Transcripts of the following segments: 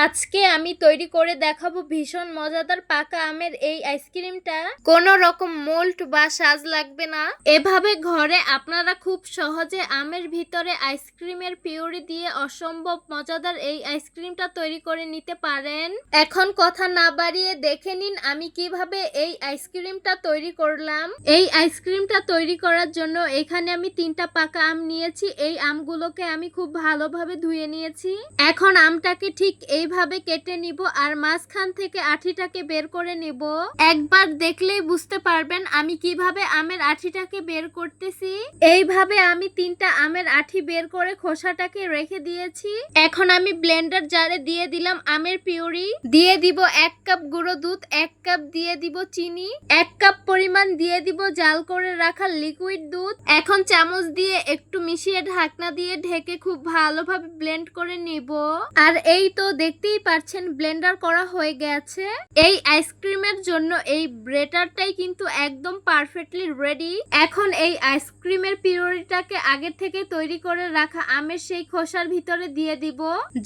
আজকে আমি তৈরি করে দেখাবো ভীষণ মজাদার পাকা আমের এই আইসক্রিমটা। কোনো রকম মোল্ড বা সাজ লাগবে না। এভাবে ঘরে আপনারা খুব সহজে আমের ভিতরে আইসক্রিমের পিউরি দিয়ে অসম্ভব মজাদার এই আইসক্রিমটা তৈরি করে নিতে পারেন। এখন কথা না বাড়িয়ে দেখে নিন আমি কিভাবে এই আইসক্রিমটা তৈরি করলাম। এই আইসক্রিমটা তৈরি করার জন্য এখানে আমি 3টা পাকা আম নিয়েছি। এই আমগুলোকে আমি খুব ভালোভাবে ধুয়ে নিয়েছি। এখন আমটাকে ঠিক এইভাবে কেটে নিব আর মাঝখান থেকে আঠিটাকে বের করে নিব। একবার দেখলেই বুঝতে পারবেন আমি কিভাবে আমের আঠিটাকে বের করতেছি। এইভাবে আমি 3টা আমের আঠি বের করে খোসাটাকে রেখে দিয়েছি। এখন আমি ব্লেন্ডার জারে দিয়ে দিলাম আমের পিউরি, দিয়ে দিব 1 কাপ গুঁড়ো দুধ, 1 কাপ দিয়ে দিব চিনি, 1 কাপ পরিমাণ দিয়ে দিব জাল করে রাখা লিকুইড দুধ। এখন চামচ দিয়ে একটু মিশিয়ে ঢাকনা দিয়ে ঢেকে খুব ভালোভাবে ব্লেন্ড করে নিব। আর এই তো দেখতেই পাচ্ছেন ব্লেন্ডার করা হয়ে গেছে। এই আইসক্রিমের জন্য এই ব্রেটারটাই কিন্তু একদম পারফেক্টলি রেডি। এখন এই আইসক্রিমের পিউরিটাকে আগে থেকে তৈরি করে রাখা আমের সেই খোসার ভিতরে দিয়ে দিব।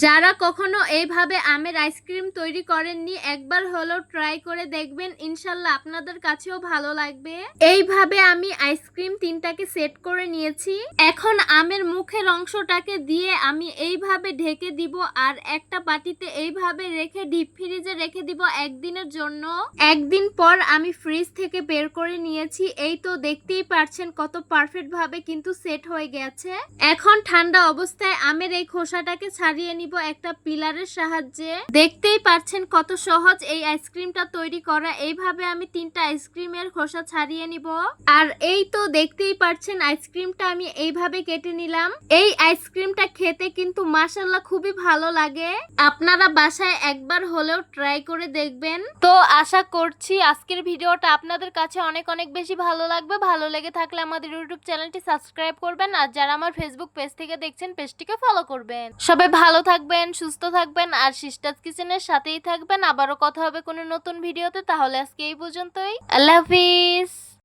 যারা কখনো এইভাবে আমের আইসক্রিম তৈরি করেননি একবার হলেও ট্রাই করে দেখবেন, ইনশাল্লাহ আপনাদের কাছেও ভালো লাগবে। এইভাবে আমি আইসক্রিম 3টাকে সেট করে নিয়েছি। এখন আমের মুখের অংশটাকে দিয়ে আমি এইভাবে ঢেকে দিব আর একটা বাটিতে এইভাবে রেখে ডিপ ফ্রিজে রেখে দিব 1 দিনের জন্য। 1 দিন পর আমি ফ্রিজ থেকে বের করে নিয়েছি। এই তো দেখতেই পাচ্ছেন কত পারফেক্ট ভাবে কিন্তু সেট হয়ে গেছে। এখন ঠান্ডা অবস্থায় আমের এই খোসাটাকে ছাড়িয়ে নিব একটা পিলারের সাহায্যে। দেখতেই পাচ্ছেন কত সহজ এই আইসক্রিমটা তৈরি করা। এইভাবে আমি 3টা আইসক্রিমের খোসা ছাড়িয়ে নিব। আর এই তো দেখতেই পাচ্ছেন আইসক্রিমটা আমি এইভাবে কেটে নিলাম। এই আইসক্রিমটা খেতে কিন্তু মাশাআল্লাহ খুবই ভালো লাগে। আপনারা বাসায় একবার হলেও ট্রাই করে দেখবেন। তো আশা করছি আজকের ভিডিওটা আপনাদের কাছে অনেক অনেক বেশি ভালো লাগবে। ভালো লেগে থাকলে আমাদের ইউটিউব চ্যানেলটি সাবস্ক্রাইব করবেন আর যারা আমার ফেসবুক পেজ থেকে দেখছেন পেজটিকে ফলো করবেন। সবাই ভালো থাকবেন, সুস্থ থাকবেন আর সিস্টার্স কিচেনের সাথেই থাকবেন। আবারও কথা হবে কোনো নতুন ভিডিওতে। তাহলে আজকে এই পর্যন্তই। আল্লাহ হাফিজ।